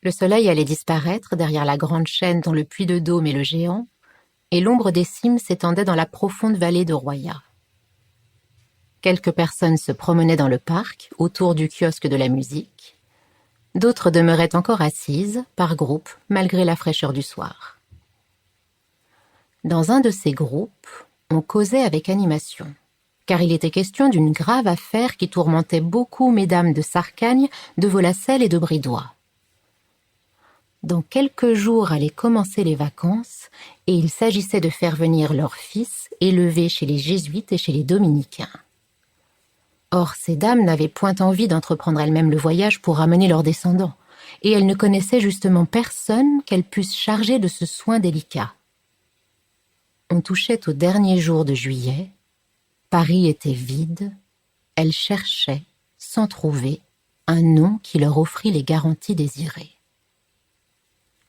Le soleil allait disparaître derrière la grande chaîne dont le puits de Dôme est le géant, et l'ombre des cimes s'étendait dans la profonde vallée de Roya. Quelques personnes se promenaient dans le parc, autour du kiosque de la musique. D'autres demeuraient encore assises, par groupes, malgré la fraîcheur du soir. Dans un de ces groupes, on causait avec animation, car il était question d'une grave affaire qui tourmentait beaucoup mesdames de Sarcagne, de Volacelle et de Bridois. Dans quelques jours allaient commencer les vacances, et il s'agissait de faire venir leur fils, élevé chez les jésuites et chez les dominicains. Or, ces dames n'avaient point envie d'entreprendre elles-mêmes le voyage pour ramener leurs descendants, et elles ne connaissaient justement personne qu'elles pussent charger de ce soin délicat. On touchait au dernier jour de juillet, Paris était vide, elles cherchaient, sans trouver, un nom qui leur offrit les garanties désirées.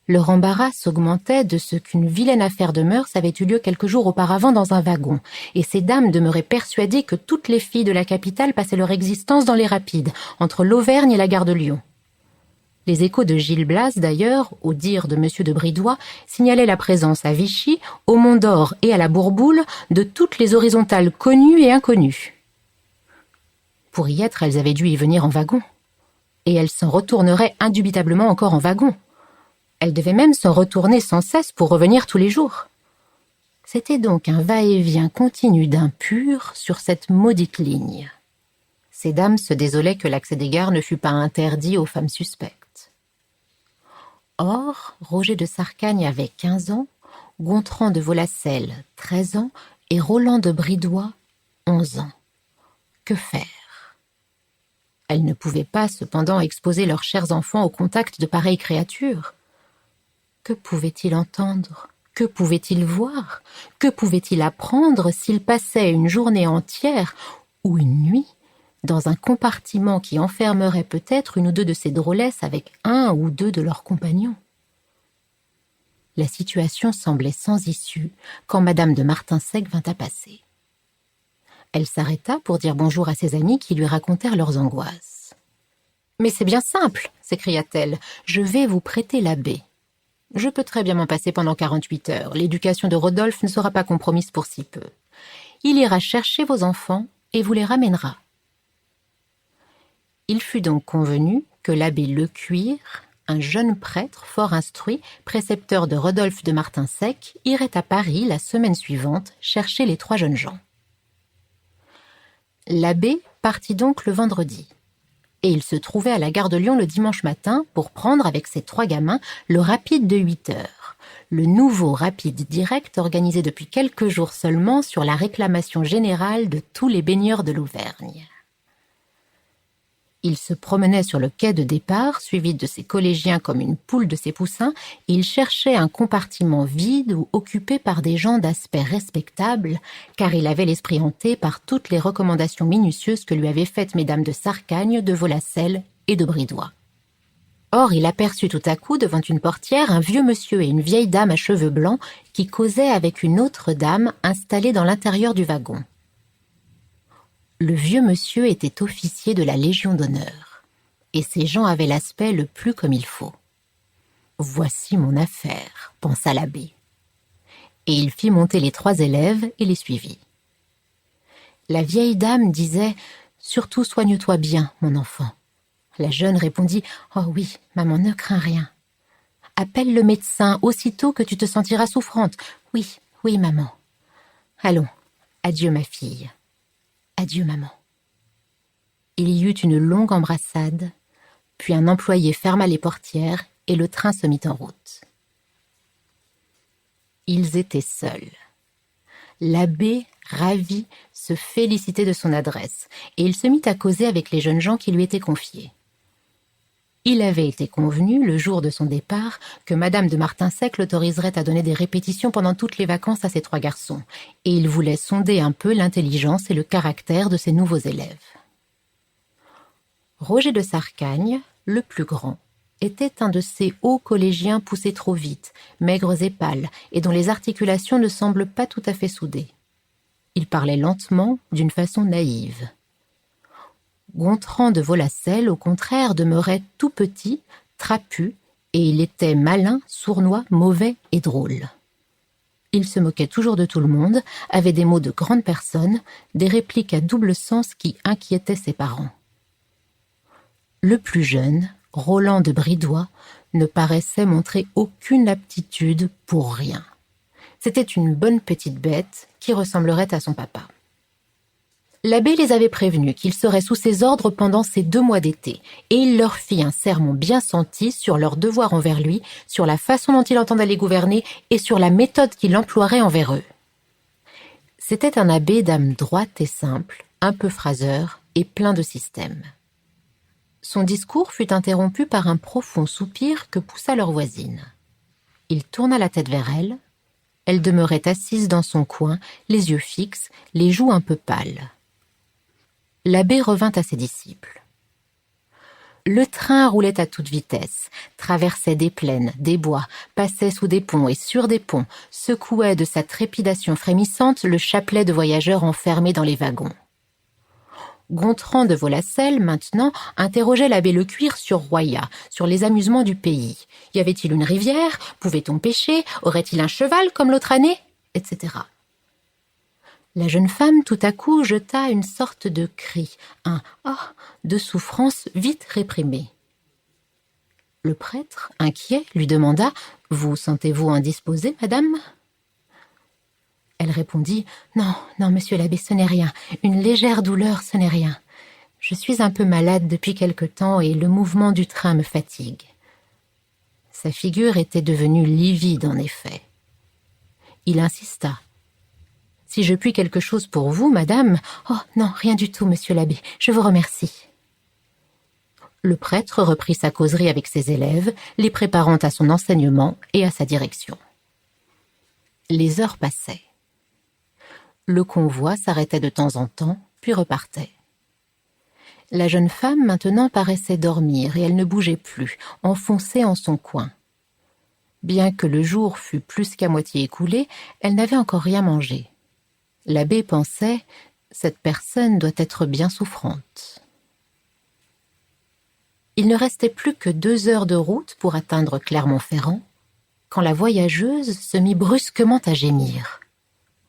Leur embarras s'augmentait de ce qu'une vilaine affaire de mœurs avait eu lieu quelques jours auparavant dans un wagon, et ces dames demeuraient persuadées que toutes les filles de la capitale passaient leur existence dans les rapides, entre l'Auvergne et la gare de Lyon. Les échos de Gil Blas, d'ailleurs, au dire de M. de Bridois, signalaient la présence à Vichy, au Mont d'Or et à la Bourboule de toutes les horizontales connues et inconnues. Pour y être, elles avaient dû y venir en wagon, et elles s'en retourneraient indubitablement encore en wagon. Elles devaient même s'en retourner sans cesse pour revenir tous les jours. C'était donc un va-et-vient continu d'impurs sur cette maudite ligne. Ces dames se désolaient que l'accès des gares ne fût pas interdit aux femmes suspectes. Or, Roger de Sarcagne avait 15 ans, Gontran de Volacelle 13 ans et Roland de Bridois 11 ans. Que faire? Elles ne pouvaient pas cependant exposer leurs chers enfants au contact de pareilles créatures. Que pouvait-il entendre? Que pouvait-il voir? Que pouvait-il apprendre s'il passait une journée entière ou une nuit dans un compartiment qui enfermerait peut-être une ou deux de ces drôlesses avec un ou deux de leurs compagnons? La situation semblait sans issue quand Madame de Martinsac vint à passer. Elle s'arrêta pour dire bonjour à ses amis qui lui racontèrent leurs angoisses. « Mais c'est bien simple, s'écria-t-elle, je vais vous prêter l'abbé. Je peux très bien m'en passer pendant 48 heures. L'éducation de Rodolphe ne sera pas compromise pour si peu. Il ira chercher vos enfants et vous les ramènera. » Il fut donc convenu que l'abbé Lecuir, un jeune prêtre fort instruit, précepteur de Rodolphe de Martinsac, irait à Paris la semaine suivante chercher les 3 jeunes gens. L'abbé partit donc le vendredi. Et il se trouvait à la gare de Lyon le dimanche matin pour prendre avec ses 3 gamins le rapide de 8 heures, le nouveau rapide direct organisé depuis quelques jours seulement sur la réclamation générale de tous les baigneurs de l'Auvergne. Il se promenait sur le quai de départ, suivi de ses collégiens comme une poule de ses poussins, et il cherchait un compartiment vide ou occupé par des gens d'aspect respectable, car il avait l'esprit hanté par toutes les recommandations minutieuses que lui avaient faites mesdames de Sarcagne, de Volacelle et de Bridois. Or, il aperçut tout à coup devant une portière un vieux monsieur et une vieille dame à cheveux blancs qui causaient avec une autre dame installée dans l'intérieur du wagon. Le vieux monsieur était officier de la Légion d'honneur, et ces gens avaient l'aspect le plus comme il faut. « Voici mon affaire, » pensa l'abbé. Et il fit monter les 3 élèves et les suivit. La vieille dame disait « Surtout soigne-toi bien, mon enfant. » La jeune répondit « Oh oui, maman, ne crains rien. Appelle le médecin aussitôt que tu te sentiras souffrante. Oui, oui, maman. Allons, adieu ma fille. Adieu, maman. » Il y eut une longue embrassade, puis un employé ferma les portières et le train se mit en route. Ils étaient seuls. L'abbé, ravi, se félicitait de son adresse, et il se mit à causer avec les jeunes gens qui lui étaient confiés. Il avait été convenu, le jour de son départ, que Madame de Martinsac l'autoriserait à donner des répétitions pendant toutes les vacances à ses 3 garçons, et il voulait sonder un peu l'intelligence et le caractère de ses nouveaux élèves. Roger de Sarcagne, le plus grand, était un de ces hauts collégiens poussés trop vite, maigres et pâles, et dont les articulations ne semblent pas tout à fait soudées. Il parlait lentement, d'une façon naïve. Gontran de Volacelle, au contraire, demeurait tout petit, trapu Et il était malin, sournois, mauvais et drôle. Il se moquait toujours de tout le monde, avait des mots de grande personne, des répliques à double sens qui inquiétaient ses parents. Le plus jeune, Roland de Bridois, ne paraissait montrer aucune aptitude pour rien. C'était une bonne petite bête qui ressemblerait à son papa. L'abbé les avait prévenus qu'ils seraient sous ses ordres pendant ces 2 mois d'été, et il leur fit un sermon bien senti sur leur devoir envers lui, sur la façon dont il entendait les gouverner et sur la méthode qu'il emploierait envers eux. C'était un abbé d'âme droite et simple, un peu phraseur et plein de système. Son discours fut interrompu par un profond soupir que poussa leur voisine. Il tourna la tête vers elle. Elle demeurait assise dans son coin, les yeux fixes, les joues un peu pâles. L'abbé revint à ses disciples. Le train roulait à toute vitesse, traversait des plaines, des bois, passait sous des ponts et sur des ponts, secouait de sa trépidation frémissante le chapelet de voyageurs enfermés dans les wagons. Gontran de Volacelle, maintenant, interrogeait l'abbé Lecuir sur Royat, sur les amusements du pays. Y avait-il une rivière? Pouvait-on pêcher? Aurait-il un cheval comme l'autre année? Etc. La jeune femme, tout à coup, jeta une sorte de cri, un « ah » de souffrance vite réprimé. Le prêtre, inquiet, lui demanda « Vous sentez-vous indisposée, madame ?» Elle répondit « Non, non, monsieur l'abbé, ce n'est rien. Une légère douleur, ce n'est rien. Je suis un peu malade depuis quelque temps et le mouvement du train me fatigue. » Sa figure était devenue livide, en effet. Il insista. « Si je puis quelque chose pour vous, madame... »« Oh, non, rien du tout, monsieur l'abbé. Je vous remercie. » Le prêtre reprit sa causerie avec ses élèves, les préparant à son enseignement et à sa direction. Les heures passaient. Le convoi s'arrêtait de temps en temps, puis repartait. La jeune femme, maintenant, paraissait dormir et elle ne bougeait plus, enfoncée en son coin. Bien que le jour fût plus qu'à moitié écoulé, elle n'avait encore rien mangé. L'abbé pensait « Cette personne doit être bien souffrante. » Il ne restait plus que 2 heures de route pour atteindre Clermont-Ferrand, quand la voyageuse se mit brusquement à gémir.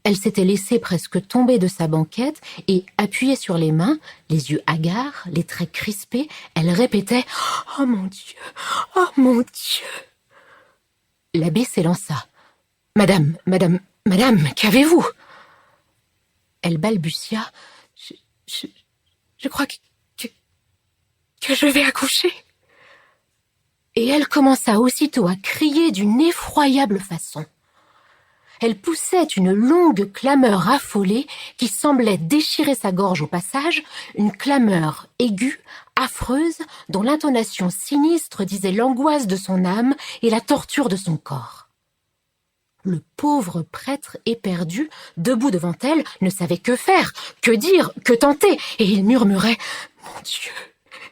Elle s'était laissée presque tomber de sa banquette et, appuyée sur les mains, les yeux hagards, les traits crispés, elle répétait « Oh mon Dieu! Oh mon Dieu !» L'abbé s'élança. « Madame, qu'avez-vous » Elle balbutia. Je crois que je vais accoucher. Et elle commença aussitôt à crier d'une effroyable façon. Elle poussait une longue clameur affolée qui semblait déchirer sa gorge au passage, une clameur aiguë, affreuse, dont l'intonation sinistre disait l'angoisse de son âme et la torture de son corps. Le pauvre prêtre éperdu, debout devant elle, ne savait que faire, que dire, que tenter, et il murmurait « Mon Dieu,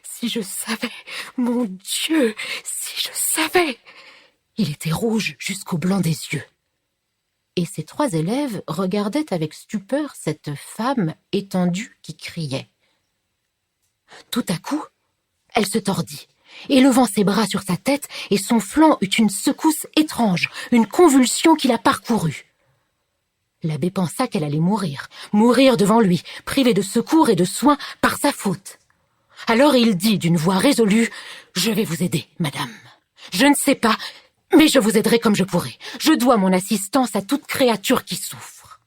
si je savais, mon Dieu, si je savais !» Il était rouge jusqu'au blanc des yeux. Et ses 3 élèves regardaient avec stupeur cette femme étendue qui criait. Tout à coup, elle se tordit, élevant ses bras sur sa tête, et son flanc eut une secousse étrange, une convulsion qui la parcourut. L'abbé pensa qu'elle allait mourir devant lui, privée de secours et de soins par sa faute. Alors il dit d'une voix résolue « Je vais vous aider, madame. Je ne sais pas, mais je vous aiderai comme je pourrai. Je dois mon assistance à toute créature qui souffre. »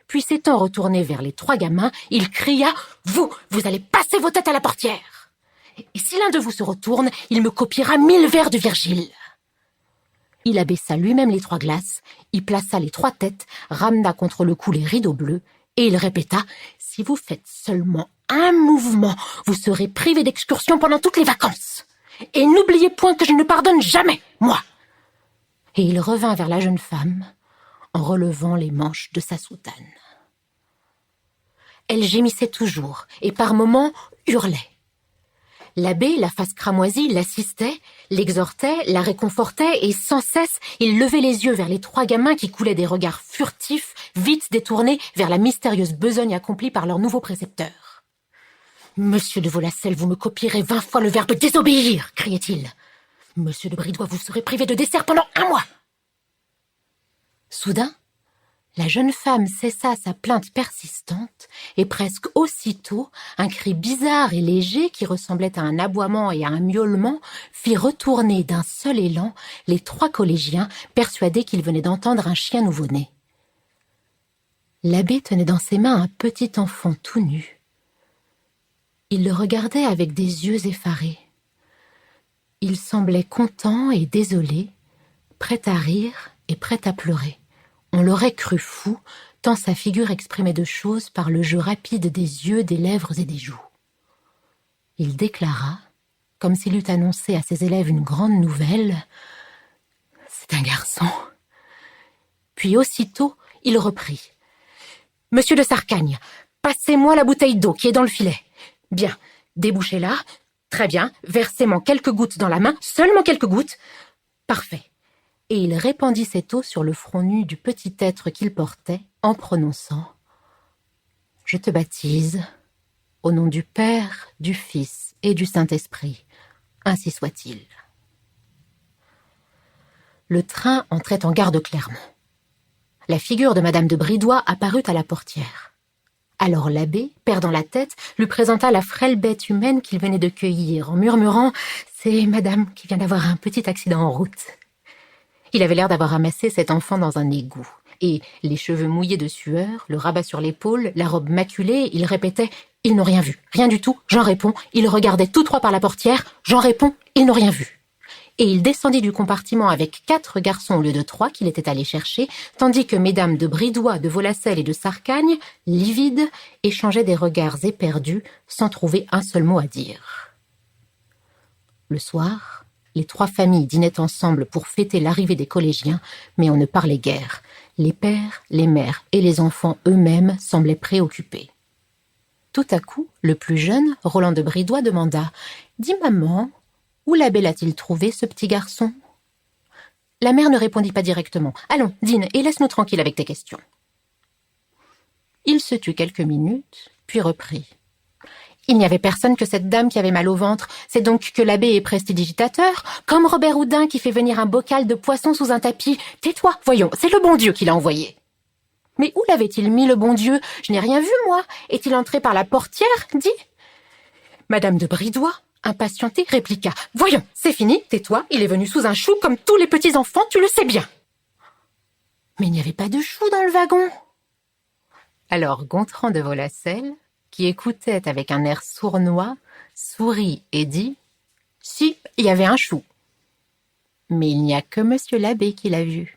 Puis s'étant retourné vers les 3 gamins, il cria « Vous allez passer vos têtes à la portière. Et si l'un de vous se retourne, il me copiera 1000 vers de Virgile. » Il abaissa lui-même les 3 glaces, y plaça les 3 têtes, ramena contre le cou les rideaux bleus, et il répéta « Si vous faites seulement un mouvement, vous serez privé d'excursion pendant toutes les vacances. Et n'oubliez point que je ne pardonne jamais, moi. » Et il revint vers la jeune femme, en relevant les manches de sa soutane. Elle gémissait toujours, et par moments hurlait. L'abbé, la face cramoisie, l'assistait, l'exhortait, la réconfortait, et sans cesse, il levait les yeux vers les 3 gamins qui coulaient des regards furtifs, vite détournés vers la mystérieuse besogne accomplie par leur nouveau précepteur. « Monsieur de Volacelle, vous me copierez 20 fois le verbe désobéir !» criait-il. Monsieur de Bridois, vous serez privé de dessert pendant 1 mois. Soudain, la jeune femme cessa sa plainte persistante et presque aussitôt, un cri bizarre et léger qui ressemblait à un aboiement et à un miaulement fit retourner d'un seul élan les 3 collégiens persuadés qu'ils venaient d'entendre un chien nouveau-né. L'abbé tenait dans ses mains un petit enfant tout nu. Il le regardait avec des yeux effarés. Il semblait content et désolé, prêt à rire et prêt à pleurer. On l'aurait cru fou, tant sa figure exprimait de choses par le jeu rapide des yeux, des lèvres et des joues. Il déclara, comme s'il eût annoncé à ses élèves une grande nouvelle, « C'est un garçon. » Puis aussitôt, il reprit. « Monsieur de Sarcagne, passez-moi la bouteille d'eau qui est dans le filet. Bien, débouchez-la. Très bien, versez-moi quelques gouttes dans la main, seulement quelques gouttes. Parfait. » Et il répandit cette eau sur le front nu du petit être qu'il portait, en prononçant « Je te baptise, au nom du Père, du Fils et du Saint-Esprit, ainsi soit-il. » Le train entrait en gare de Clermont. La figure de Madame de Bridois apparut à la portière. Alors l'abbé, perdant la tête, lui présenta la frêle bête humaine qu'il venait de cueillir, en murmurant « C'est madame qui vient d'avoir un petit accident en route. » Il avait l'air d'avoir ramassé cet enfant dans un égout, et, les cheveux mouillés de sueur, le rabat sur l'épaule, la robe maculée, il répétait « Ils n'ont rien vu, rien du tout, j'en réponds. » Ils regardaient tous 3 par la portière, j'en réponds, ils n'ont rien vu. Et il descendit du compartiment avec 4 garçons au lieu de 3 qu'il était allé chercher, tandis que mesdames de Bridois, de Volacelle et de Sarcagne, livides, échangeaient des regards éperdus, sans trouver un seul mot à dire. Le soir, les 3 familles dînaient ensemble pour fêter l'arrivée des collégiens, mais on ne parlait guère. Les pères, les mères et les enfants eux-mêmes semblaient préoccupés. Tout à coup, le plus jeune, Roland de Bridois, demanda « Dis, maman, où l'abbé l'a-t-il trouvé, ce petit garçon ?» La mère ne répondit pas directement. « Allons, dîne, et laisse-nous tranquilles avec tes questions. » Il se tut quelques minutes, puis reprit. « Il n'y avait personne que cette dame qui avait mal au ventre. C'est donc que l'abbé est prestidigitateur, comme Robert Houdin qui fait venir un bocal de poisson sous un tapis. Tais-toi, voyons, c'est le bon Dieu qui l'a envoyé. » « Mais où l'avait-il mis, le bon Dieu? Je n'ai rien vu, moi. Est-il entré par la portière, dis ?» Madame de Bridois, impatientée, répliqua. « Voyons, c'est fini, tais-toi, il est venu sous un chou comme tous les petits enfants, tu le sais bien. » Mais il n'y avait pas de chou dans le wagon. Alors Gontran de Volacelle, qui écoutait avec un air sournois, sourit et dit « Si, il y avait un chou. Mais il n'y a que monsieur l'abbé qui l'a vu. »